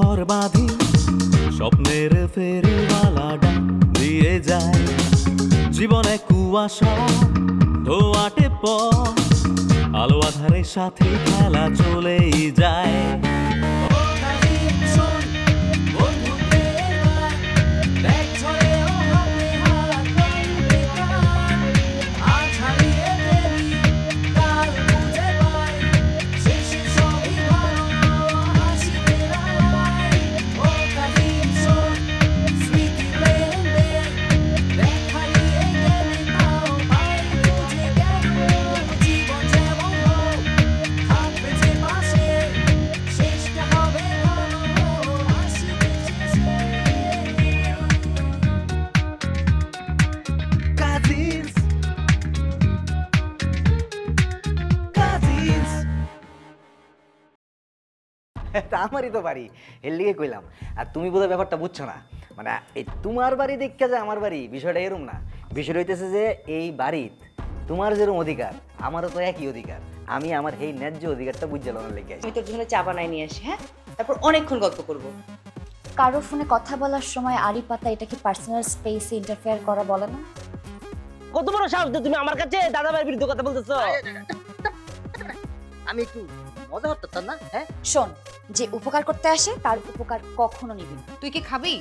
ঘর বাঁধি স্বপ্নের ফেরিওয়ালাটা দিয়ে যায় জীবনে কুয়াশা ধোয়াটে পথ আলো আধারের সাথে খেলা চলেই যায় আমারই তো বাড়ি এর লিগে কইলাম। আর তুমি বোধহয় ব্যাপারটা বুঝছো না, মানে এই তোমার বাড়ি দেখতে যে আমার বাড়ি বিষয়টা এরম না। বিষয়টা হইতেছে যে এই বাড়িত তোমার যেরকম অধিকার আমারও তো একই অধিকার। আমি আমার এই ন্যায্য অধিকারটা বুঝে লওয়ার লেগে আমি তোর জন্য চা বানাই নিয়ে আসি, হ্যাঁ? তারপর অনেকক্ষণ গল্প করব। কারোর ফোনে কথা বলার সময় আড়ি পাতা এটা কি পার্সোনাল স্পেসে ইন্টারফেয়ার করা বলে না? কত বড় সাহস তুমি আমার কাছে দাদা ভাইয়ের বিরুদ্ধে কথা বলতেছো? আমি একটু মজা করতাম না। হ্যাঁ শোন, যে উপকার করতে আসে তার উপকার কখনো নিবি না। তুই কি খাবি?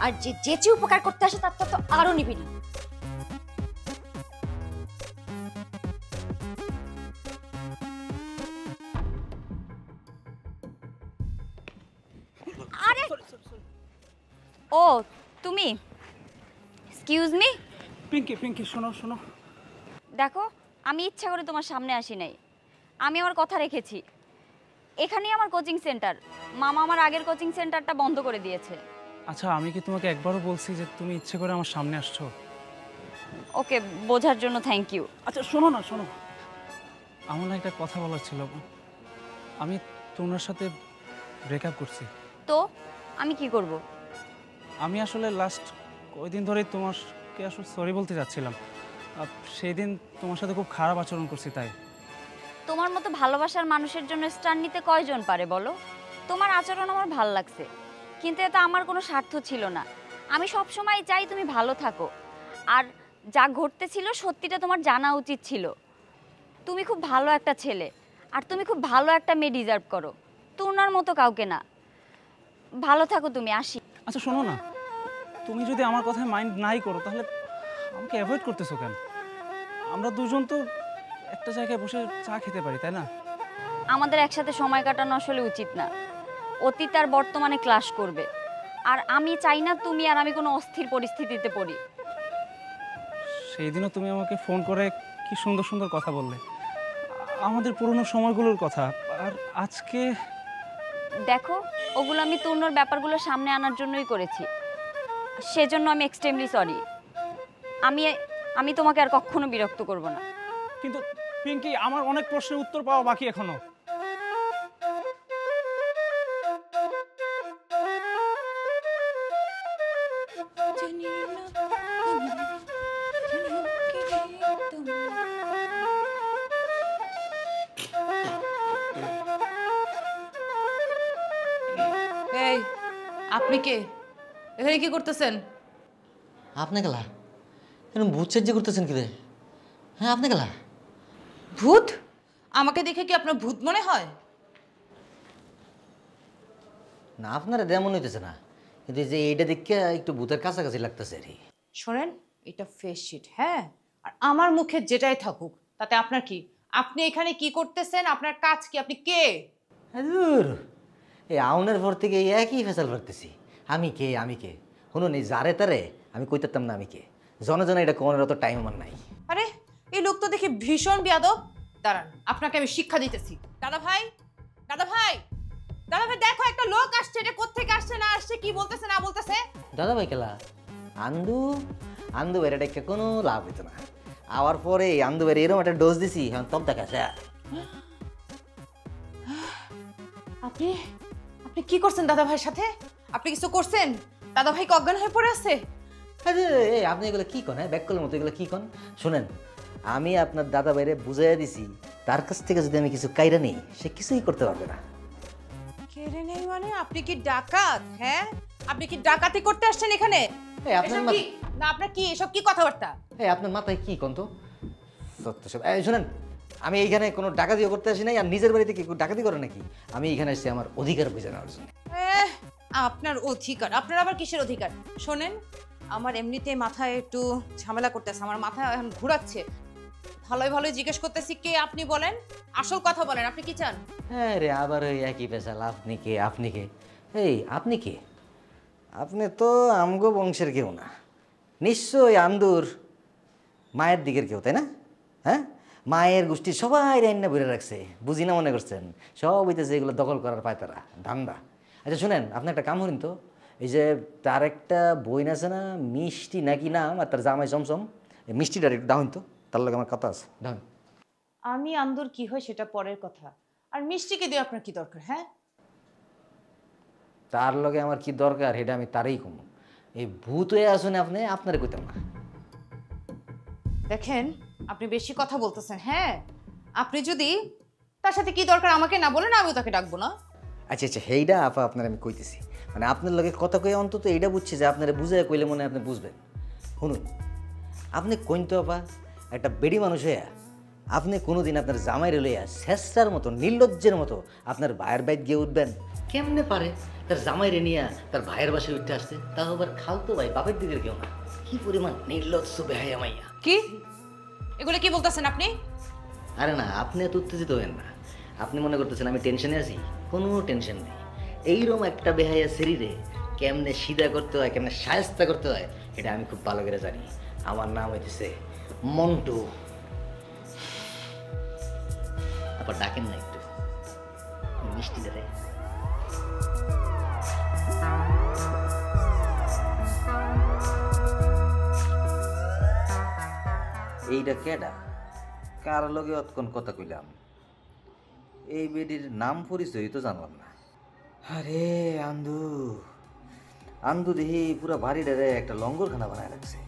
আর যে যে উপকার করতে আসে তার তো আরো নিবি না। আরে ও তুমি, এক্সকিউজ মি। পিঙ্কি শোনো শোনো, দেখো আমি ইচ্ছা করে তোমার সামনে আসি নাই, আমি আমার কথা রেখেছি। এখানেই আমার কোচিং সেন্টার, মামা আমার আগের কোচিং সেন্টারটা বন্ধ করে দিয়েছে। আচ্ছা আমি কি তোমাকে একবারও বলছি যে তুমি ইচ্ছে করে আমার সামনে আসছো? ওকে, বোঝার জন্য থ্যাংক ইউ। আচ্ছা শোনো না, শোনো, আমার না একটা কথা বলার ছিল। আমি তোমার সাথে ব্রেকআপ করছি। তো আমি কি করব? আমি আসলে লাস্ট কয়েকদিন ধরেই তোমাকে আসলে সরি বলতে যাচ্ছিলাম। সেই দিন তোমার সাথে খুব খারাপ আচরণ করছি। তাই তোমার মতো ভালোবাসার মানুষের জন্য স্ট্যান্ড নিতে কয়জন পারে বলো? তোমার আচরণ আমার ভালো লাগছে, কিন্তু এটা আমার কোনো স্বার্থ ছিল না। আমি সব সময় চাই তুমি ভালো থাকো, আর যা ঘটতেছিল সত্যিটা তোমার জানা উচিত ছিল। তুমি খুব ভালো একটা ছেলে, আর তুমি খুব ভালো একটা মেয়ে ডিজার্ভ করো, তোমার মতো কাউকে না। ভালো থাকো তুমি, আসি। আচ্ছা শোনো না, তুমি যদি আমার কথায় মাইন্ড নাই করো তাহলে আমাকে অ্যাভয়েড করতেছো কেন? আমরা দুজন তো একটা জায়গায় বসে চা খেতে পারি, তাই না? আমাদের একসাথে সময় কাটানো আসলে উচিত না। অতীত আর বর্তমানে ক্লাশ করবে, আর আমি চাই না তুমি আর আমি কোনো অস্থির পরিস্থিতিতে পড়ি। সেই দিনও তুমি আমাকে ফোন করে কি সুন্দর সুন্দর কথা বললে, আমাদের পুরনো সময়গুলোর কথা। আর আজকে দেখো, ওগুলো আমি তূর্ণর ব্যাপারগুলো সামনে আনার জন্যই করেছি, সেজন্য আমি এক্সট্রিমলি সরি। আমি তোমাকে আর কখনো বিরক্ত করব না। কিন্তু পিঙ্কি, আমার অনেক প্রশ্নের উত্তর পাওয়া বাকি এখনো। এই আপনি কে? এখানে কি করতেছেন? আপনি গেলা এরকম ভূত সাহায্য করতেছেন কি রে? হ্যাঁ আপনি গেলা ভূত? আমাকে দেখে কি আপনার ভূত মনে হয়? না, আপনারা তেমন হইতেছে না, কিন্তু এই যে এইটা দেখে একটু ভূতের কাছাকাছি লাগতেছে আর কি। শোনেন, এটা ফেস শিট, হ্যাঁ? আর আমার মুখে যেটাই থাকুক তাতে আপনার কি? আপনি এখানে কি করতেছেন? আপনার কাজ কি? আপনি কে? দূর, এই আউনের পর থেকে এই একই ফেসাল করতেছি। আমি কে আমি কে? শুনুন, এই যারে তারে আমি কইতাম না আমি কে। জনে জনে এটা কোনের অত টাইম আমার নাই। আরে এই লোক তো দেখি ভীষণ বেয়াদব। দাঁড়ান, আপনাকে আমি শিক্ষা দিতেছি। দাদা ভাই, দাদা ভাই, দাদা ভাই, দেখো একটা লোক আসছে, এটা কোত্থেকে আসছে না আসছে, কি বলতেছে না বলতেছে। দাদা ভাই কেলা আন্দু বেড়ে ডেকে কোনো লাভ হইতো না। আওয়ার পরে আন্দু বেড়ে এরকম একটা ডোজ দিছি, এখন তব দেখাছে। আপনি আপনি কি করছেন দাদা ভাইয়ের সাথে? আপনি কিছু করছেন? দাদা ভাই কি অজ্ঞান হয়ে পড়ে আছে? আপনি এগুলো কি কন? হ্যাঁ, ব্যাককলের মতো এগুলো কি কন? শোনেন, আমি আপনার দাদা ভাইরে বুঝাইয়া দিছি, তার কাছ থেকে যদি আমি কিছু কাইরা নেই, সে কিছুই করতে পারবে না। কেড়ে নেই মানে আপনি কি ডাকাত? হ্যাঁ, আপনি কি ডাকাতি করতে আসছেন এখানে? এই আপনার এসব কি? না আপনার কি এসব কি কথাবার্তা? এই আপনার মাথায় কি কোন তো সত্য সব। এই শুনেন, আমি এইখানে কোনো ডাকাতিও করতে আসি নাই, আর নিজের বাড়িতে কি কেউ ডাকাতি করে নাকি? আমি এইখানে এসেছি আমার অধিকার বুঝে নেওয়ার জন্য। আপনার অধিকার? আপনার আবার কিসের অধিকার? শোনেন, আমার এমনিতে মাথায় একটু ঝামেলা করতেছে, আমার মাথা এখন ঘোরাচ্ছে। ভালোই ভালোই জিজ্ঞেস করতেছি, কে আপনি বলেন, আসল কথা বলেন, আপনি কি চান? হ্যাঁ রে, আবার ওই একই পেশাল, আপনি কে আপনি কে? এই আপনি কে? আপনি তো আমগো বংশের কেউ না, নিশ্চয়ই আন্দুর মায়ের দিকের কেউ, তাই না? হ্যাঁ, মায়ের গোষ্ঠী সবাই রান্না ভরে রাখছে, বুঝি না মনে করছেন? সব হইতেছে এগুলো দখল করার পায়তারা, ধান্দা। আচ্ছা শুনেন, আপনি একটা কাম করেন তো, এই যে তার একটা বই আছে না, মিষ্টি নাকি নাম, আর তার জামাই চমচম, এই মিষ্টিটা একটু দাহন তো, তার লগে আমার কথা আছে, দাহন। আমি আন্দুর কি হয় সেটা পরের কথা, আর মিষ্টিকে দিয়ে আপনার কি দরকার? হ্যাঁ, তার লগে আমার কি দরকার এটা আমি তারই কম। এই ভূত হয়ে আসুন আপনি, আপনারে কইতাম না। দেখেন আপনি বেশি কথা বলতেছেন। হ্যাঁ, আপনি যদি তার সাথে কি দরকার আমাকে না বলেন, আমিও তাকে ডাকবো না। আচ্ছা আচ্ছা, সেইটা আপা আপনার আমি কইতেছি, মানে আপনার লগে কথা কয়ে অন্তত এইটা বুঝছি যে আপনারা বুঝাই কইলে মনে হয় আপনি বুঝবেন। শুনুন, আপনি কইন তো আপা, একটা বেড়ি মানুষ হইয়া আপনি কোনোদিন আপনার জামাইরে লইয়া শেষটার মতো নির্লজ্জের মতো আপনার ভাইয়ের বাইত গিয়ে উঠবেন? কেমনে পারে তার জামাইরে নিয়ে তার ভাইয়ের বাসায় উঠতে আসতে, তাও আবার খালতো ভাই, বাপের দিকের কেউ না? কি পরিমাণ নির্লজ্জ বেহায়া মাইয়া! কি এগুলো কি বলতেছেন আপনি? আরে না, আপনি এত উত্তেজিত হবেন না। আপনি মনে করতেছেন আমি টেনশনে আছি? কোনো টেনশন নেই। এইরকম একটা বেহায়া শরীরে কেমনে সিধা করতে হয়, কেমনে শায়েস্তা করতে হয়, এটা আমি খুব ভালো করে জানি। আমার নাম হইতেছে মন্টু। আবার ডাকেন না একটু মিষ্টি ধরে। এইটা কেডা? কার লগে অতক্ষণ কথা কইলাম? এই বেডির নাম পরিচয় তো জানলাম না। আরে আন্দু, আন্দু দেখি পুরা বাড়িটারে একটা লঙ্গরখানা বানায় রাখছে।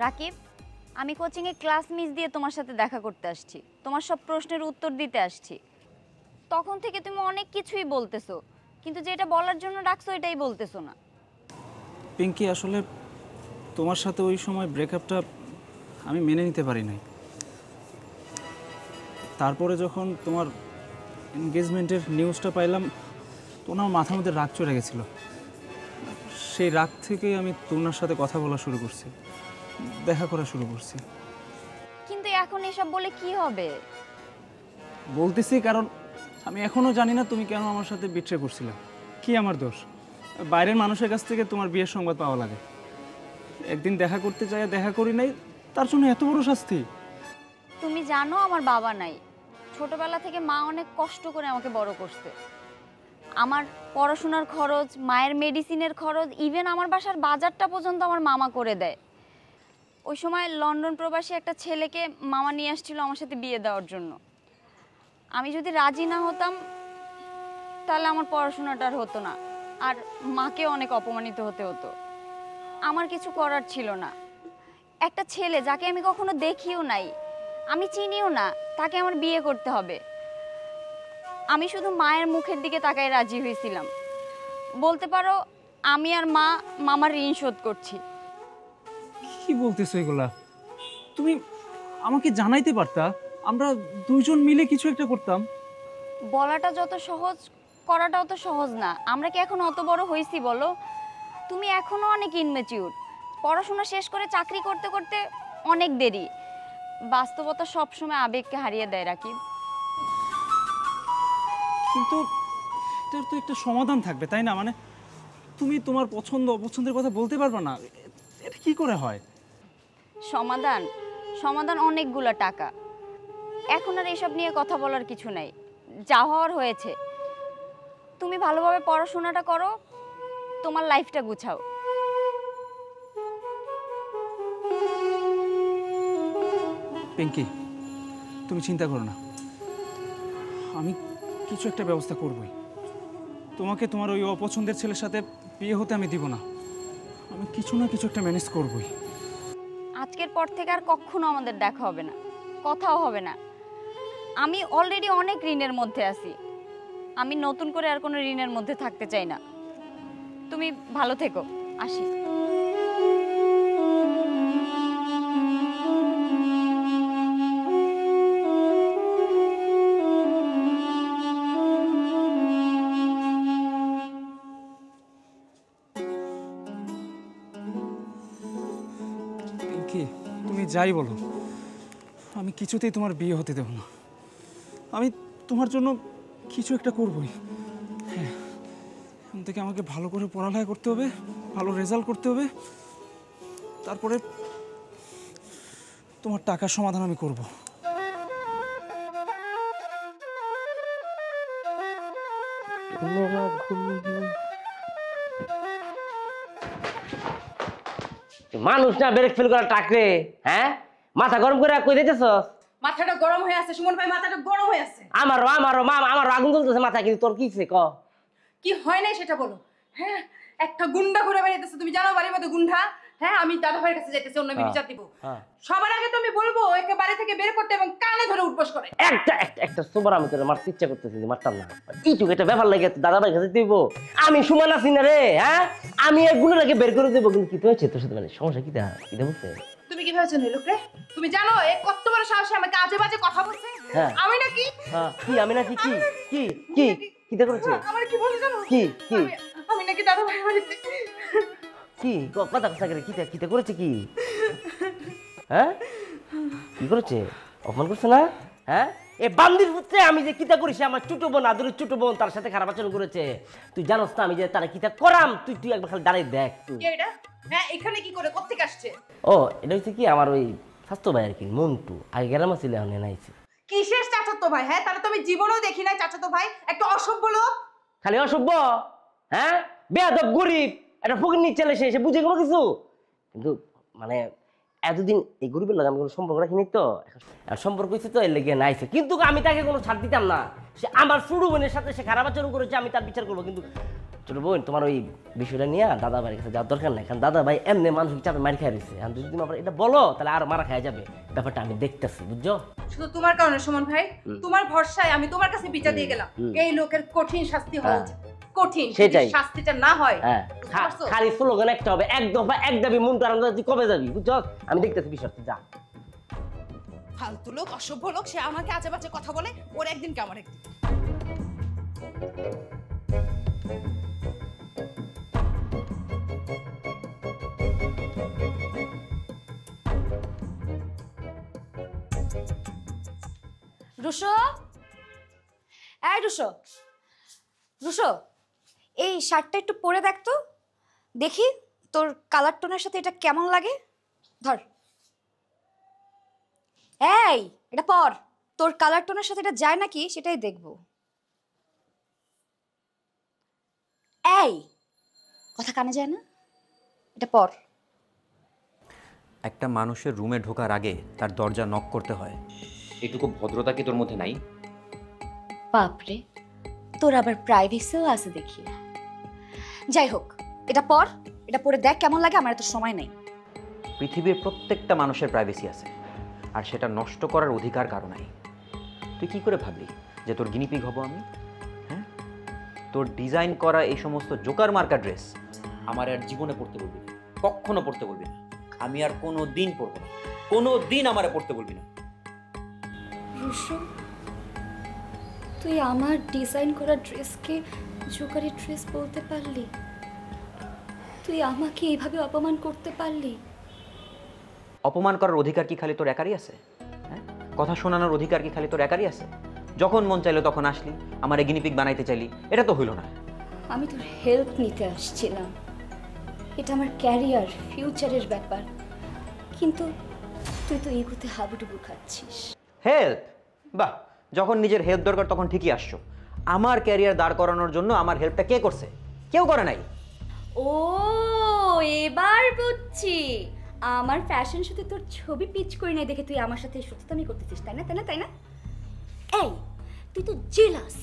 রাকিব, আমি কোচিংয়ে ক্লাস মিস দিয়ে তোমার সাথে দেখা করতে আসছি, তোমার সব প্রশ্নের উত্তর দিতে আসছি। তখন থেকে তুমি অনেক কিছুই বলতেছো, কিন্তু যেটা বলার জন্য ডাকছো এটাই বলতেছো না। পিঙ্কি, আসলে তোমার সাথে ওই সময় ব্রেকআপটা আমি মেনে নিতে পারি নাই। তারপরে যখন তোমার এনগেজমেন্টের নিউজটা পাইলাম, তখন আমার মাথার মধ্যে রাগ চড়ে গেছিলো। সেই রাগ থেকেই আমি তোমার সাথে কথা বলা শুরু করছি, দেখা করা শুরু করছি। কিন্তু এখন এসব বলে কি হবে? বলতেছি কারণ আমি এখনো জানি না তুমি কেন আমার সাথে বিট্রে করছিলে। কি আমার দোষ? বাইরের মানুষের কাছ থেকে তোমার বিয়ের সংবাদ পাওয়া লাগে, একদিন দেখা করতে চাই দেখা করি নাই, তার জন্য এত বড় শাস্তি? তুমি জানো আমার বাবা নাই, ছোটবেলা থেকে মা অনেক কষ্ট করে আমাকে বড় করছে। আমার পড়াশোনার খরচ, মায়ের মেডিসিনের খরচ, ইভেন আমার বাসার বাজারটা পর্যন্ত আমার মামা করে দেয়। ওই সময় লন্ডন প্রবাসী একটা ছেলেকে মামা নিয়ে আসছিল আমার সাথে বিয়ে দেওয়ার জন্য। আমি যদি রাজি না হতাম তাহলে আমার পড়াশোনাটা আর হতো না, আর মাকে অনেক অপমানিত হতে হতো। আমার কিছু করার ছিল না। একটা ছেলে যাকে আমি কখনো দেখিও নাই, আমি চিনিও না, তাকে আমার বিয়ে করতে হবে। আমি শুধু মায়ের মুখের দিকে তাকাই রাজি হয়েছিলাম। বলতে পারো আমি আর মা মামার ঋণ শোধ করছি। কি বলতেছো এগুলা? তুমি আমাকে জানাইতে পারতা, আমরা দুইজন মিলে কিছু একটা করতাম। বলাটা যত সহজ, করাটাও তো সহজ না। আমরা কি এখন অত বড় হয়েছি বলো? তুমি এখনো অনেক ইনম্যাচিউর। পড়াশোনা শেষ করে চাকরি করতে করতে অনেক দেরি। বাস্তবতা সবসময় আবেগকে হারিয়ে দেয় রাকিব। কিন্তু এটার তো একটা সমাধান থাকবে, তাই না? মানে তুমি তোমার পছন্দ অপছন্দের কথা বলতে পারবে না, এটা কি করে হয়? সমাধান? সমাধান অনেকগুলো টাকা। এখন আর এসব নিয়ে কথা বলার কিছু নাই, যা হওয়ার হয়েছে। তুমি ভালোভাবে পড়াশোনাটা করো, তোমার লাইফটা গুছাও। পিঙ্কি, তুমি চিন্তা করো না, আমি কিছু একটা ব্যবস্থা করবই। তোমাকে তোমার ওই অপছন্দের ছেলের সাথে বিয়ে হতে আমি দিব না। আমি কিছু না কিছু একটা ম্যানেজ করবই। আজকের পর থেকে আর কখনো আমাদের দেখা হবে না, কথাও হবে না। আমি অলরেডি অনেক ঋণের মধ্যে আছি, আমি নতুন করে আর কোনো ঋণের মধ্যে থাকতে চাই না। তুমি ভালো থেকো, আসি। পিঙ্কি, তুমি যাই বলো, আমি কিছুতেই তোমার বিয়ে হতে দেব না। আমি তোমার জন্য কিছু একটা করবই। হ্যাঁ, এখন থেকে আমাকে ভালো করে পড়ালেখা করতে হবে, ভালো রেজাল্ট করতে হবে, তারপরে তোমার টাকার সমাধান আমি করব। মানুষ না ব্রেক ফেল করা টাকরে, হ্যাঁ মাথা গরম করে কই দিতেছ? মাথাটা গরম হয়ে আছে সুমন ভাই, মাথাটা গরম হয়ে আছে। আমারও আগুন জ্বলতেছে মাথা, কিন্তু তোর কিছে ক? কি হয় নাই সেটা বলো। হ্যাঁ, একটা গুন্ডা ঘুরে বেড়াইতেছে, তুমি জানো বাড়ির মধ্যে গুন্ডা। হ্যাঁ, আমি দাদা ভাইয়ের কাছে যাইতেছি, অন্য বিচার দিব। সবার আগে তুমি বলবো একে বাড়ি থেকে বের করতে এবং কানে ধরে উঠবস করে। একটা সুপার আমি তোর মারতে ইচ্ছা করতেছি, মারতাম না। এইটুকু একটা ব্যাপার লাগে দাদা ভাইয়ের কাছে দিব, আমি সমান আছি না রে। হ্যাঁ, আমি এই গুণটাকে বের করে দেবো, কিন্তু কি হয়েছে তোর সাথে? মানে সমস্যা কি বলছে? তুমি কি ভেবেছো লোক রে? তুমি জানো এ কত বড় সাহসে আমাকে আজে বাজে কথা বলছে? আমি নাকি আমি নাকি কি কি কি কিটা করেছে? আমার কি বলে জানো? কি কি আমি নাকি দাদা ভাই বাড়িতে কি কথা কথা করে কিটা কিটা করেছে? কি হ্যাঁ কি করেছে? অপমান করছে না? হ্যাঁ, এ বান্দির পুত্রে আমি যে কিতা করেছি, আমার ছোট বোন, আদরের ছোট বোন, তার সাথে খারাপ আচরণ করেছে। তুই জানোস না আমি যে তারা কিতা করাম? তুই একবার খালি দাঁড়িয়ে দেখ। তুই এটা হ্যাঁ, এখানে কি করে কোত্থেকে আসছে? ও এটা হচ্ছে কি, আমার ওই স্বাস্থ্য ভাই আর কি, মন্টু। আগে গেলাম ছিল, এখন এনাইছে। কিসের চাচাতো ভাই? হ্যাঁ, তারা তো আমি জীবনেও দেখি নাই চাচাতো ভাই। একটা অসভ্য লোক, খালি অসভ্য। হ্যাঁ, বেয়াদব, গরিব, একটা ফকিন্নির ছেলে, সে বুঝে কোনো কিছু। কিন্তু মানে এতদিন এই গরিবের লাগে আমি কোনো সম্পর্ক রাখিনি, তো এখন সম্পর্ক হয়েছে, তো এর লেগে নাইছে। কিন্তু আমি তাকে কোনো ছাড় দিতাম না। সে আমার ছোট বোনের সাথে সে খারাপ আচরণ করেছে, আমি তার বিচার করবো। কিন্তু ছোট বোন, তোমার ওই বিষয়টা নিয়ে দাদা ভাইয়ের কাছে যাওয়ার দরকার নাই, কারণ দাদা ভাই এমনি মানসিক চাপে মারি খাই রয়েছে। আর যদি তুমি আবার এটা বলো, তাহলে আর মারা খাওয়া যাবে। ব্যাপারটা আমি দেখতেছি, বুঝছো? শুধু তোমার কারণে সুমন ভাই, তোমার ভরসায় আমি তোমার কাছে বিচার দিয়ে গেলাম। এই লোকের কঠিন শাস্তি হওয়া উচিত, কঠিন। সেটাই। শাস্তিটা না হয়, খালি স্লোগান একটা হবে, এক দফা এক দাবি, মন টান, তুই কবে যাবি? বুঝছো? আমি দেখতেছি বিষয়টা, যা। ফালতু লোক, অসভ্য লোক, সে আমাকে আজে বাজে কথা বলে। ওর একদিন কে আমার একদিন। রুশো, এই রুশো, রুশো, এই শার্টটা একটু পরে দেখ তো, দেখি তোর কালার টোনের সাথে এটা কেমন লাগে। ধর, এই এটা পর, তোর কালার টোনের সাথে এটা যায় নাকি সেটাই দেখবো। এই কথা কানে যায় না, এটা পর। একটা মানুষের রুমে ঢোকার আগে তার দরজা নক করতে হয়, এটুকু ভদ্রতা কি তোর মধ্যে নাই? বাপরে, তোর আবার প্রাইভেসিও আছে দেখি। যাই হোক, এটা পর, এটা পরে দেখ কেমন লাগে। আমার এত সময় নেই। পৃথিবীর প্রত্যেকটা মানুষের প্রাইভেসি আছে, আর সেটা নষ্ট করার অধিকার কারো নাই। তুই কি করে ভাবলি যে তোর গিনিপিগ হব আমি? হ্যাঁ, তোর ডিজাইন করা এই সমস্ত জোকার মার্কা ড্রেস আমার আর জীবনে পড়তে বলবি না, কখনো পড়তে বলবি না। আমি আর কোনো দিন পরবো না, কোনো দিন আমারে পড়তে বলবি না। রুশো, তুই আমার ডিজাইন করা ড্রেসকে জোকারি ড্রেস বলতে পারলি? তুই আমাকে এইভাবে অপমান করতে পারলি? অপমান করার অধিকার কি খালি তোর একারই আছে? হ্যাঁ, কথা শোনানোর অধিকার কি খালি তোর একারই আছে? যখন মন চাইলো তখন আসলি, আমার গিনিপিগ বানাইতে চাইলি, এটা তো হইল না। আমি তোর হেল্প নিতে আসছিলাম, এটা আমার ক্যারিয়ার, ফিউচারের ব্যাপার। কিন্তু তুই তো এগুতে হাবুডুবু খাচ্ছিস। হেল্প? বাহ, যখন নিজের হেল্প দরকার তখন ঠিকই আসছো। আমার ক্যারিয়ার দাঁড় করানোর জন্য আমার হেল্পটা কে করছে? কেউ করে নাই। ও, এবার বুঝছি আমার ফ্যাশন শোতে তোর ছবি পিচ করে নাই দেখে তুই আমার সাথে সত্যতামি করতেছিস, তাই না তাই না তাই না? এই তুই তো জেলাস,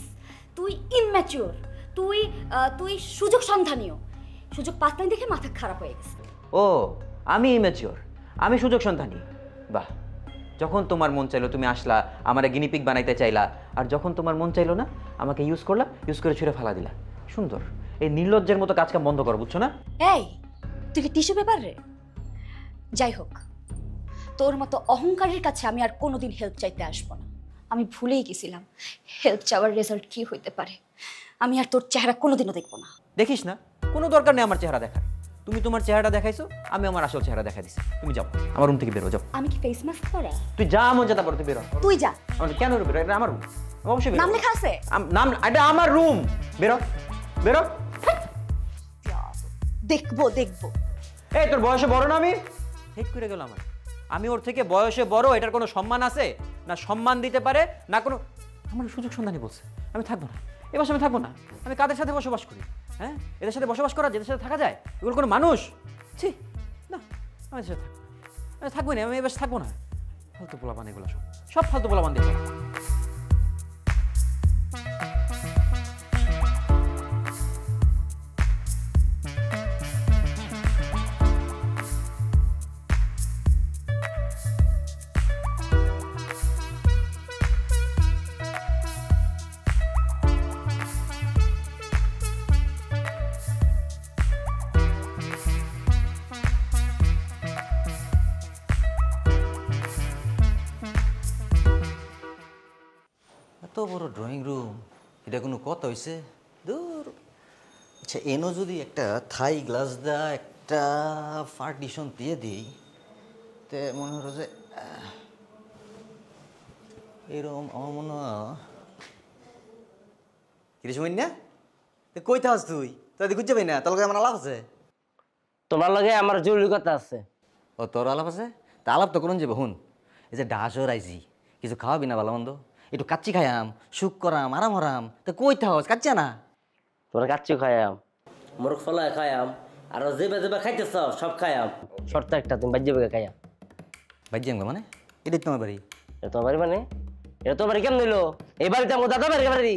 তুই ইম্যাচিওর, তুই সুযোগ সন্ধানীয়, সুযোগ পাত নাই দেখে মাথা খারাপ হয়ে গেছে। ও আমি ইম্যাচিওর, আমি সুযোগ সন্ধানী? বাহ, যখন তোমার মন চাইলো তুমি আসলা, আমার গিনিপিক বানাইতে চাইলা, আর যখন তোমার মন চাইলো না আমাকে ইউজ করলা, ইউজ করে ছুঁড়ে ফেলা দিলা। সুন্দর। এই নির্লজ্জের মতো কাজকাম বন্ধ করো, বুঝছো না? এই তুই কি টিস্যু পেপার রে? যাই হোক, তোর মতো অহংকারের কাছে আমি আর কোনোদিন হেল্প চাইতে আসবো না। আমি ভুলেই গেছিলাম হেল্প চাওয়ার রেজাল্ট কি হইতে পারে। আমি আর তোর চেহারা কোনোদিনও দেখবো না। দেখিস না, কোনো দরকার নেই আমার চেহারা দেখার। তুমি তোমার চেহারাটা দেখাইছো, আমি আমার আসল চেহারা দেখা দিছি। তুমি যাও, আমার রুম থেকে বেরো, যাও। আমি কি ফেস মাস্ক পরা? তুই যা মন যেতে পারো, তুই বেরো। তুই যা। কেন বেরো? এটা আমার রুম, অবশ্যই বেরো। নাম লেখা আছে? নাম, এটা আমার রুম। বেরো বেরো। দেখবো দেখবো। এই তোর বয়সে বড় না আমি? ঠিক করে গেল আমার। আমি ওর থেকে বয়সে বড়, এটার কোনো সম্মান আছে? না সম্মান দিতে পারে, না কোনো। আমার সুযোগ সন্ধানী বলছে আমি থাকবো না, এ বাসায় আমি থাকবো না। আমি কাদের সাথে বসবাস করি? হ্যাঁ, এদের সাথে বসবাস করা, যেদের সাথে থাকা যায়, এগুলো কোনো মানুষ? ছি না, আমি এদের সাথে আমি থাকবোই না, আমি এ বাসায় থাকবো না। ফালতু পোলাপান এগুলো, সব ফালতু পোলাপান দিয়ে। এত বড় ড্রয়িং রুম, এটা কোনো কথা হইছে? দূর। আচ্ছা, এনো যদি একটা থাই গ্লাস দেয়া একটা পার্টিশন দিয়ে দিই, তে মনে হলো যে এরকম আমার মনে হয়। কিরে শুনিন না, কই থাস তুই? তুই খুঁজে পাই না, তোর লগে আমার আলাপ আছে। তোমার লগে আমার জরুরি কথা আছে। ও তোর আলাপ আছে? তা আলাপ তো করুন যাবে। হুন, এই যে ডাসর আইছি, কিছু খাওয়াবি না ভালো মন্দ? একটু কাচ্চি খাইয়াম, সুখ করাম, আরাম হরাম। তা কই থাস? কাচ্চা না? তোরা কাচ্চি খায়াম, মোরগ ফলায় খায়াম, আর যেবা যেবা খাইতেছ সব খায়াম। শর্ত একটা, তুমি বাজ্য বেগে খায়াম। বাজ্যাঙ্গ মানে? এটাই তোমার বাড়ি? এটা তোমার বাড়ি মানে? এটা তোমার বাড়ি কেমন নিল? এই বাড়িতে আমার দাদা বাড়ি বাড়ি।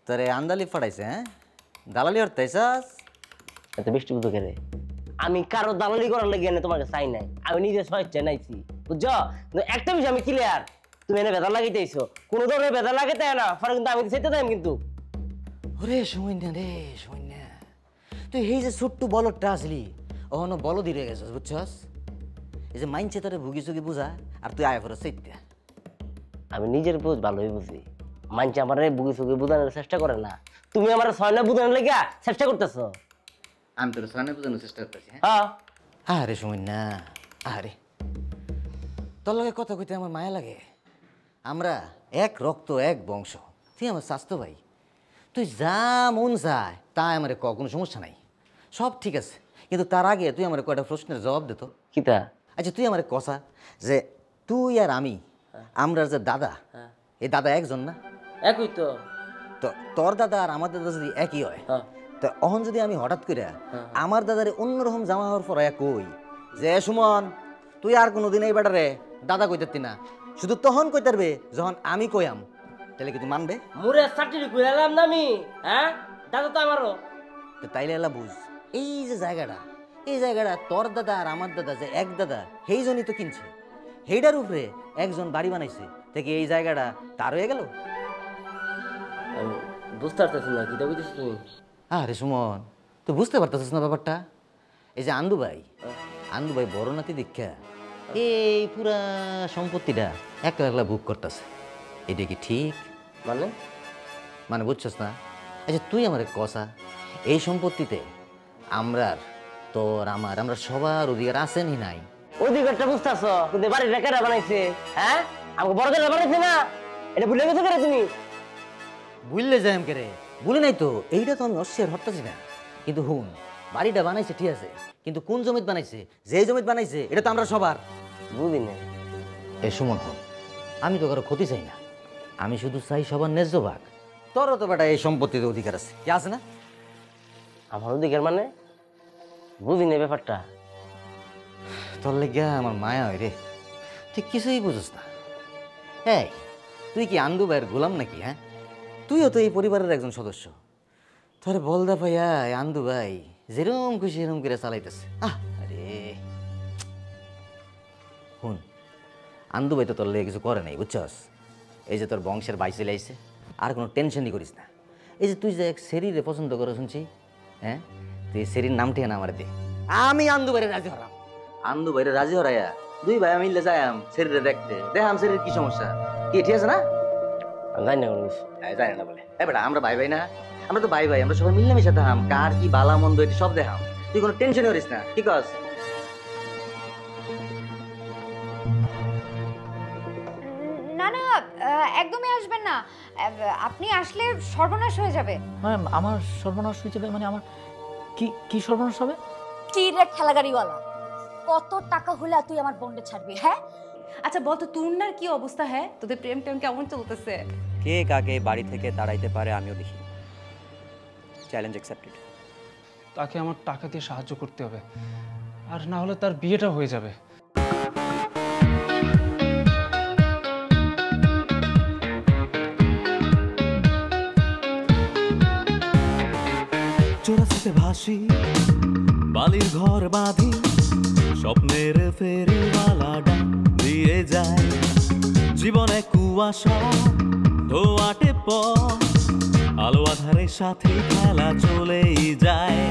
তোরে আন্দালি ফাটাইছে? হ্যাঁ, দালালি হরতাইছাস? এত বৃষ্টি বুঝো কেরে? আমি কারো দালালি করার লেগে এনে তোমাকে চাই নাই, আমি নিজে স্বেচ্ছায় নাইছি, বুঝছো? একটা বিষয় আমি ক্লিয়ার, তুমি এনে বেদা লাগাইতেছো, কোনো ধরনের বেদা লাগাইতে না, পরে কিন্তু আমি সেটা দেয় কিন্তু। ওরে সময় না রে, সময় না। তুই এই যে ছোট্ট বলদটা আসলি, ওখানে বলদি রয়ে গেছিস, বুঝছস? এই যে মাইনছে তোরে ভুগি চুগি বুঝা, আর তুই আয় করে সেইটা। আমি নিজের বুঝ ভালোই বুঝি, মানছি আমার বুগি সুগি বুঝানোর চেষ্টা করে না, তুমি আমার ছয় না বুঝানোর লেগে চেষ্টা করতেছ। আমি তোর সামনে বোঝানোর চেষ্টা করতেছি। হ্যাঁ, আরে সময় না, আরে তোর লগে কথা কইতে আমার মায়া লাগে। আমরা এক রক্ত, এক বংশ। তুই আমার স্বাস্থ্য ভাই, তুই যা মন চায় তাই আমার কোনো সমস্যা নাই, সব ঠিক আছে। কিন্তু তার আগে তুই আমার কয়টা প্রশ্নের জবাব দে তো। কিতা? আচ্ছা, তুই আমার কষা যে তুই আর আমি, আমরা যে দাদা, এই দাদা একজন না? একই তো। তো তোর দাদা আর আমার দাদা যদি একই হয়, তো অহন যদি আমি হঠাৎ করে আমার দাদারে অন্যরকম জামা হওয়ার পর কই যে সুমন তুই আর কোনোদিন এই বেটারে দাদা কইতে না, শুধু তখন কইতারবে যখন আমি কইয়াম, তাহলে কি তুই মানবে? মুরে সার্টিফিকেট কইলাম না আমি, হ্যাঁ? দাদা তো আমারও। তো তাইলে এলা বুঝ, এই যে জায়গাটা, এই জায়গাটা তোর দাদা আর আমার দাদা যে এক দাদা, সেই জনই তো কিনছে। সেইটার উপরে একজন বাড়ি বানাইছে, থেকে এই জায়গাটা তার হয়ে গেল। বুঝতে পারতেছি না কিতা বুঝছিস তুমি? আরে সুমন, তুই বুঝতে পারতেছিস না ব্যাপারটা? এই যে আন্দু ভাই বড় নাতি দীক্ষা এই পুরা সম্পত্তিটা একলা একলা বুক করতেছে। এটা কি ঠিক? মানে মানে বুঝছস না? আচ্ছা, তুই আমার কষা, এই সম্পত্তিতে আমরার তোর আমার আমরা সবার অধিকার আছে নি নাই? অধিকারটা বুঝতেছ, কিন্তু বাড়িটা কেরা বানাইছে? হ্যাঁ, আমাকে বড় কেরা বানাইছে না? এটা ভুলে গেছো কেরা তুমি? বুঝলে যাই কে রে, বলি নাই তো, এইটা তো আমি অস্বীকার হরতাছি না। কিন্তু হুন, বাড়িটা বানাইছে ঠিক আছে, কিন্তু কোন জমিত বানাইছে, যে জমিত বানাইছে এটা তো আমরা সবার। বুঝি না। এ সুমন হন, আমি তো কারো ক্ষতি চাই না, আমি শুধু চাই সবার ন্যায্য ভাগ। তোরও তো বেটা এই সম্পত্তিতে অধিকার আছে, কি আছে না? আমার অধিকার মানে? বুঝি না ব্যাপারটা। তোর লেগা আমার মায়া হয় রে, তুই কিছুই বুঝিস না। এই তুই কি আন্দু ভাইয়ের গোলাম নাকি? হ্যাঁ, তুইও তো এই পরিবারের একজন সদস্য। তোর বলদা ভাইয়া আন্দু ভাই যেরম খুশি এরম করে চালাইতেছে। আরে শুন, আন্দু ভাই তো তোর লেগে কিছু করে নাই, বুঝছস? এই যে তোর বংশের ভাই চলে আইছে, আর কোনো টেনশনই করিস না। এই যে তুই যে এক সেরিরে পছন্দ করে শুনছি, হ্যাঁ, তুই সেরির নামটি না আমার দে, আমি আন্দু ভাইরে রাজি হরাম। আন্দু ভাইরে রাজি হরাইয়া দুই ভাই মিললে যাইম সেরিরে দেখতে, দেখাম সেরির কি সমস্যা, কি ঠিক আছে না? জানি না কোনো কিছু। জানি না বলে এ বেটা, আমরা ভাই ভাই না? আমরা তো ভাই ভাই, আমরা সবাই মিলেমিশে দেখাম কার কি বালা মন্দ এটি সব দেখাম। তুই কোনো টেনশন করিস না, ঠিক আছে? না না, একদমই আসবেন না। আপনি আসলে সর্বনাশ হয়ে যাবে। মানে আমার সর্বনাশ হয়ে যাবে? মানে আমার কি কি সর্বনাশ হবে? কি রে ঠেলাগাড়িওয়ালা, কত টাকা হলে তুই আমার বন্ডে ছাড়বি? হ্যাঁ আচ্ছা বল তো তুন্নার কি অবস্থা? হ্যাঁ, তোদের প্রেম টেম কেমন চলতেছে? কে কাকে বাড়ি থেকে তাড়াইতে পারে আমিও দেখি। Challenge accepted. তাকে আমার টাকা দিয়ে সাহায্য করতে হবে, আর না হলে তার বিয়েটা হয়ে যাবে। চোরাশিতে ভাসি বালির ঘর বাঁধি, স্বপ্নের ফেরিওয়ালাটা দিয়ে যায় জীবনে কুয়াশা ধোয়াটে পথ, আলো আধারের সাথে খেলা চলেই যায়।